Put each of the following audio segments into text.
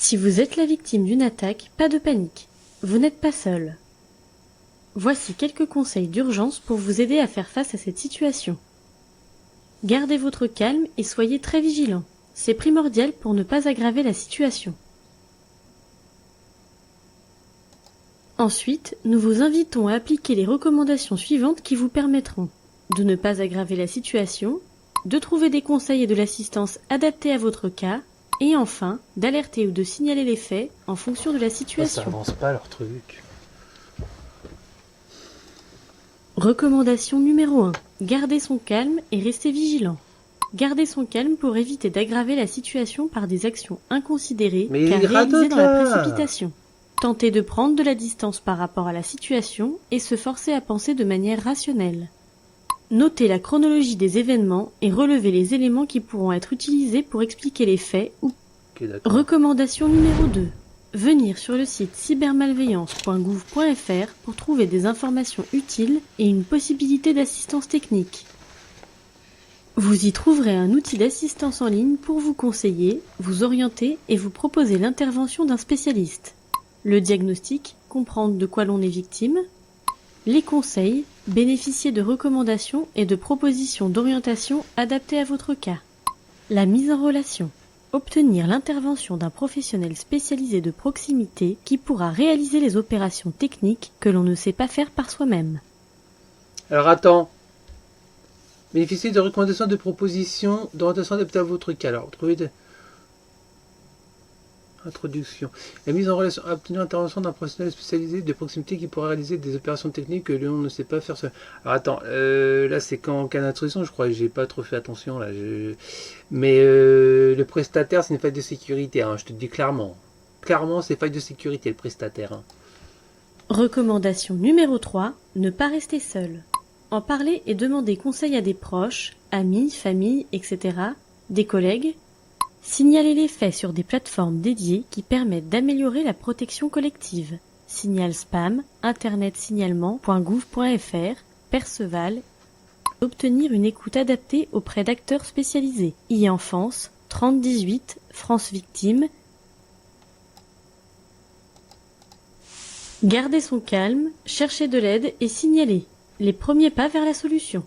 Si vous êtes la victime d'une attaque, pas de panique. Vous n'êtes pas seul. Voici quelques conseils d'urgence pour vous aider à faire face à cette situation. Gardez votre calme et soyez très vigilant. C'est primordial pour ne pas aggraver la situation. Ensuite, nous vous invitons à appliquer les recommandations suivantes qui vous permettront de ne pas aggraver la situation, de trouver des conseils et de l'assistance adaptés à votre cas, et enfin, d'alerter ou de signaler les faits en fonction de la situation. Ça avance pas leur truc. Recommandation numéro 1. Gardez son calme et restez vigilant. Gardez son calme pour éviter d'aggraver la situation par des actions inconsidérées car réalisées dans la précipitation. Tentez de prendre de la distance par rapport à la situation et se forcer à penser de manière rationnelle. Notez la chronologie des événements et relevez les éléments qui pourront être utilisés pour expliquer les faits ou... Recommandation numéro 2. Venir sur le site cybermalveillance.gouv.fr pour trouver des informations utiles et une possibilité d'assistance technique. Vous y trouverez un outil d'assistance en ligne pour vous conseiller, vous orienter et vous proposer l'intervention d'un spécialiste. Le diagnostic, comprendre de quoi l'on est victime. Les conseils, bénéficier de recommandations et de propositions d'orientation adaptées à votre cas. La mise en relation. Obtenir l'intervention d'un professionnel spécialisé de proximité qui pourra réaliser les opérations techniques que l'on ne sait pas faire par soi-même. Alors attends. Bénéficier de recommandations, de propositions, d'orientation adaptées à votre cas. Alors, trouvez des... Introduction. La mise en relation, obtenir l'intervention d'un professionnel spécialisé de proximité qui pourra réaliser des opérations techniques que l'on ne sait pas faire seul. Alors attends, là c'est qu'en cas d'introduction, je crois que j'ai pas trop fait attention là. Mais le prestataire, c'est une faille de sécurité, hein, je te le dis clairement. Clairement, c'est faille de sécurité le prestataire. Hein. Recommandation numéro 3, ne pas rester seul. En parler et demander conseil à des proches, amis, famille, etc., des collègues. Signalez les faits sur des plateformes dédiées qui permettent d'améliorer la protection collective. Signal spam, internetsignalement.gouv.fr, Perceval. Obtenir une écoute adaptée auprès d'acteurs spécialisés. e-enfance, 3018, France Victime. Gardez son calme, cherchez de l'aide et signalez. Les premiers pas vers la solution.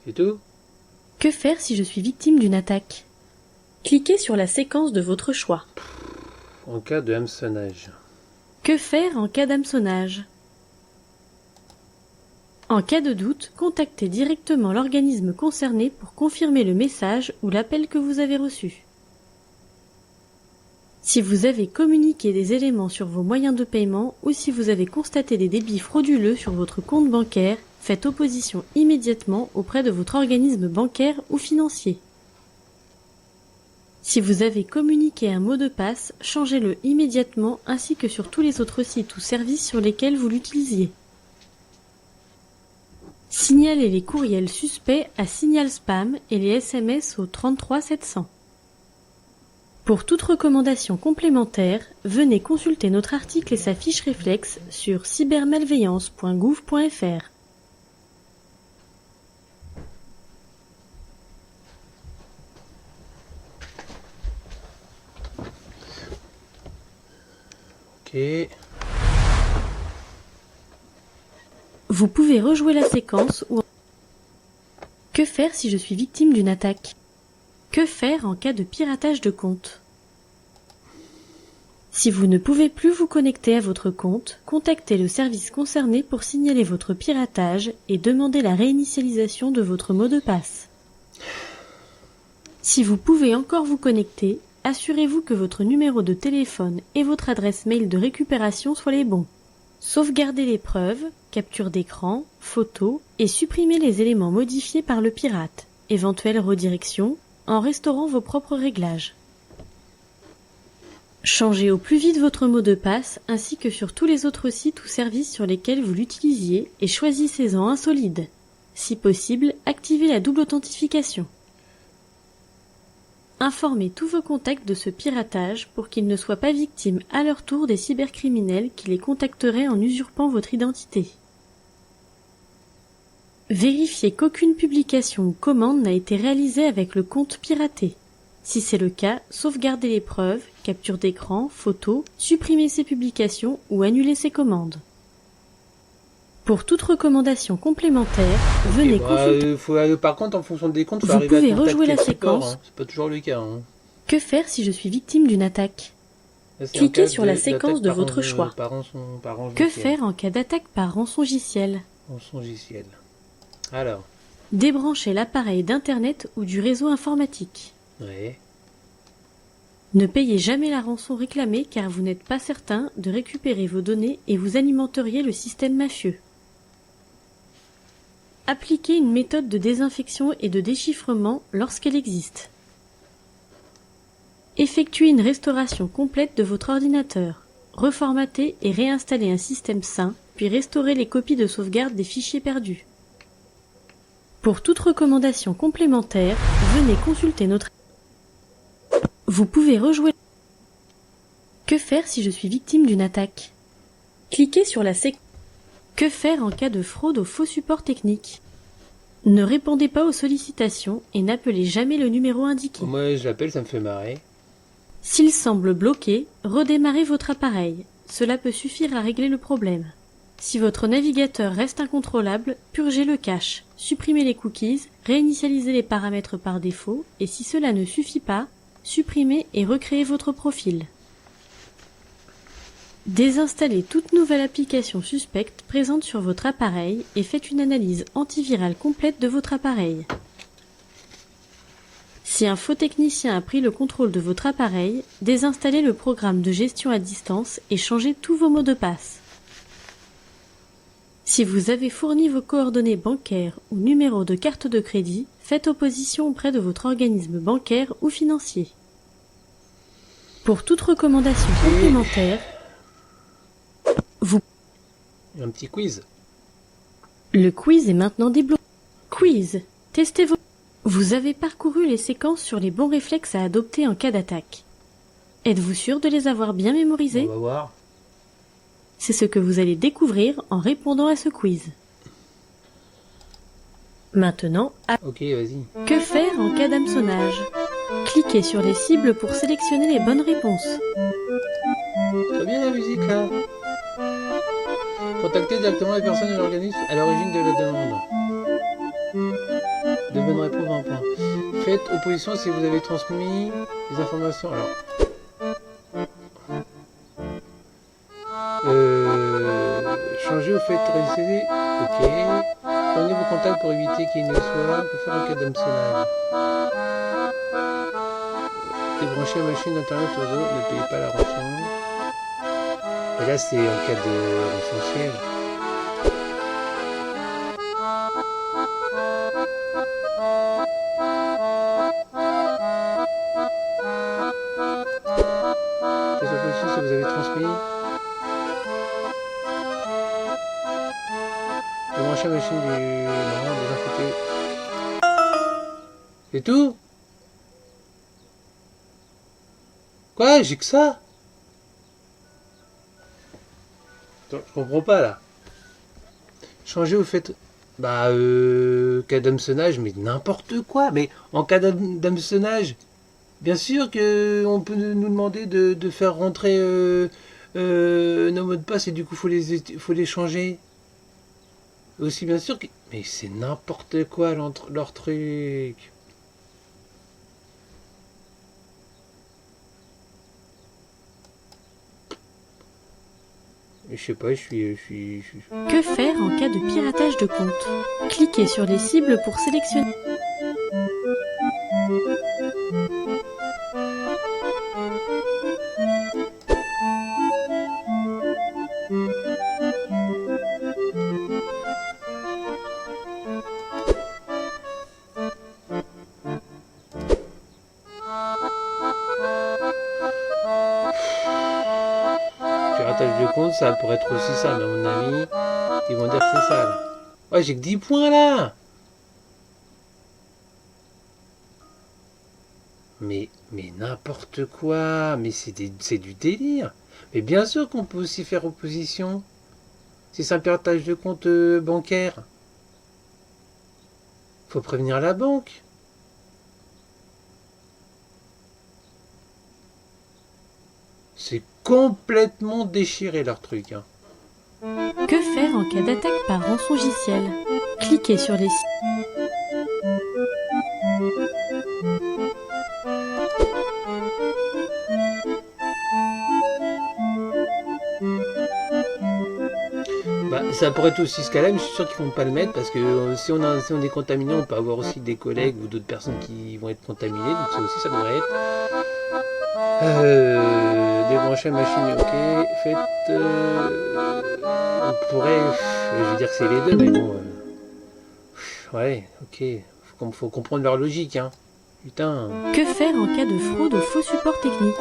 C'est tout ? Que faire si je suis victime d'une attaque? Cliquez sur la séquence de votre choix. En cas de hameçonnage. Que faire en cas d'hameçonnage? En cas de doute, contactez directement l'organisme concerné pour confirmer le message ou l'appel que vous avez reçu. Si vous avez communiqué des éléments sur vos moyens de paiement ou si vous avez constaté des débits frauduleux sur votre compte bancaire, faites opposition immédiatement auprès de votre organisme bancaire ou financier. Si vous avez communiqué un mot de passe, changez-le immédiatement ainsi que sur tous les autres sites ou services sur lesquels vous l'utilisiez. Signalez les courriels suspects à Signal Spam et les SMS au 33 700. Pour toute recommandation complémentaire, venez consulter notre article et sa fiche réflexe sur cybermalveillance.gouv.fr. Ok. Vous pouvez rejouer la séquence ou... Que faire si je suis victime d'une attaque? Que faire en cas de piratage de compte? Si vous ne pouvez plus vous connecter à votre compte, contactez le service concerné pour signaler votre piratage et demander la réinitialisation de votre mot de passe. Si vous pouvez encore vous connecter, assurez-vous que votre numéro de téléphone et votre adresse mail de récupération soient les bons. Sauvegardez les preuves, capture d'écran, photos et supprimez les éléments modifiés par le pirate, éventuelle redirection, en restaurant vos propres réglages. Changez au plus vite votre mot de passe ainsi que sur tous les autres sites ou services sur lesquels vous l'utilisiez et choisissez-en un solide. Si possible, activez la double authentification. Informez tous vos contacts de ce piratage pour qu'ils ne soient pas victimes à leur tour des cybercriminels qui les contacteraient en usurpant votre identité. Vérifiez qu'aucune publication ou commande n'a été réalisée avec le compte piraté. Si c'est le cas, sauvegardez les preuves, capture d'écran, photos, supprimez ces publications ou annulez ces commandes. Pour toute recommandation complémentaire, venez consulter. Par contre, en fonction des comptes, Vous pouvez rejouer la séquence. C'est pas toujours le cas. Que faire si je suis victime d'une attaque? Cliquez sur la séquence de votre choix. Que faire en cas d'attaque par rançongiciel? Rançongiciel. Alors. Débranchez l'appareil d'Internet ou du réseau informatique. Ouais. Ne payez jamais la rançon réclamée car vous n'êtes pas certain de récupérer vos données et vous alimenteriez le système mafieux. Appliquez une méthode de désinfection et de déchiffrement lorsqu'elle existe. Effectuez une restauration complète de votre ordinateur. Reformatez et réinstallez un système sain, puis restaurez les copies de sauvegarde des fichiers perdus. Pour toute recommandation complémentaire, venez consulter notre... Vous pouvez rejouer... Que faire si je suis victime d'une attaque? Cliquez sur la séquence. Que faire en cas de fraude au faux support technique? Ne répondez pas aux sollicitations et n'appelez jamais le numéro indiqué. Moi, je l'appelle, ça me fait marrer. S'il semble bloqué, redémarrez votre appareil. Cela peut suffire à régler le problème. Si votre navigateur reste incontrôlable, purgez le cache, supprimez les cookies, réinitialisez les paramètres par défaut et si cela ne suffit pas, supprimez et recréez votre profil. Désinstallez toute nouvelle application suspecte présente sur votre appareil et faites une analyse antivirale complète de votre appareil. Si un faux technicien a pris le contrôle de votre appareil, désinstallez le programme de gestion à distance et changez tous vos mots de passe. Si vous avez fourni vos coordonnées bancaires ou numéro de carte de crédit, faites opposition auprès de votre organisme bancaire ou financier. Pour toute recommandation complémentaire, Un petit quiz. Le quiz est maintenant débloqué. Quiz. Testez vos... Vous avez parcouru les séquences sur les bons réflexes à adopter en cas d'attaque. Êtes-vous sûr de les avoir bien mémorisés? On va voir. C'est ce que vous allez découvrir en répondant à ce quiz. Maintenant, Ok, vas-y. que faire en cas d'hameçonnage? Cliquez sur les cibles pour sélectionner les bonnes réponses. Très bien la musique là. Contactez directement les personnes de l'organisme à l'origine de la demande. De bonnes réponses en point. Faites opposition si vous avez transmis les informations. Alors. Changer ou faites récéder. Ok. Prenez vos contacts pour éviter qu'il ne soit. Que faire en cas d'hameçonnage? Débranchez la machine internet au réseau. Ne payez pas la rançon. Et là, c'est en cas de rançongiciel. Faites opposition si vous avez transmis. Débranchez la machine du... Non, désinfecter. C'est tout? Quoi? J'ai que ça? Attends, je comprends pas là. Changer au fait. Bah, cas d'hameçonnage, mais n'importe quoi. Mais en cas d'hameçonnage, bien sûr que on peut nous demander de faire rentrer nos mots de passe et du coup faut les changer. Aussi bien sûr que. Mais c'est n'importe quoi leur truc. Je sais pas, je suis... Que faire en cas de piratage de compte? Cliquez sur les cibles pour sélectionner. Piratage de compte, ça pourrait être aussi ça, mais à mon avis, ils vont dire que c'est ça, là. Ouais, j'ai que 10 points, là. Mais n'importe quoi. Mais c'est du délire. Mais bien sûr qu'on peut aussi faire opposition. Si c'est un piratage de compte bancaire. Faut prévenir la banque. C'est complètement déchiré leur truc. Hein. Que faire en cas d'attaque par rançongiciel? Cliquez sur les Bah, ça pourrait être aussi ce cas-là, mais je suis sûr qu'ils ne vont pas le mettre parce que si on est contaminé, on peut avoir aussi des collègues ou d'autres personnes qui vont être contaminées, donc ça aussi ça devrait être. Débrancher la machine, ok. Faites. On pourrait. Je vais dire que c'est les deux, mais bon. Ouais, ok. Faut comprendre leur logique, hein. Putain. Que faire en cas de fraude au faux support technique?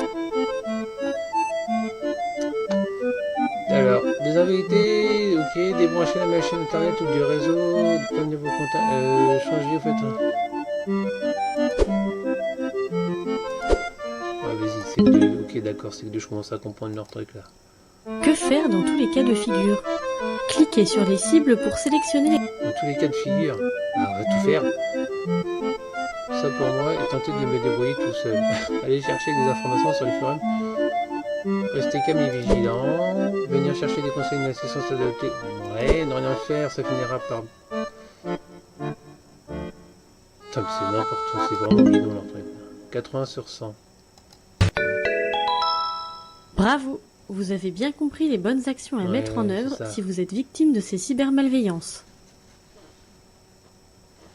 Alors, désinvalidité, ok, débrancher la machine internet ou du réseau, prenez vos contacts, changer, en fait. Ouais, vas-y, c'est que deux, ok, d'accord, c'est que deux, je commence à comprendre leur truc là. Que faire dans tous les cas de figure? Cliquez sur les cibles pour sélectionner les... Dans tous les cas de figure, on va tout faire. Ça pour moi, et tenter de me débrouiller tout seul. Allez chercher des informations sur les forums. Restez calme et vigilant. Venir chercher des conseils d'assistance adaptée. Ouais, ne rien faire, ça finira par... Putain, mais c'est n'importe quoi, c'est vraiment bidon leur truc. 80 sur 100. Bravo! Vous avez bien compris les bonnes actions à mettre en œuvre si vous êtes victime de ces cybermalveillances.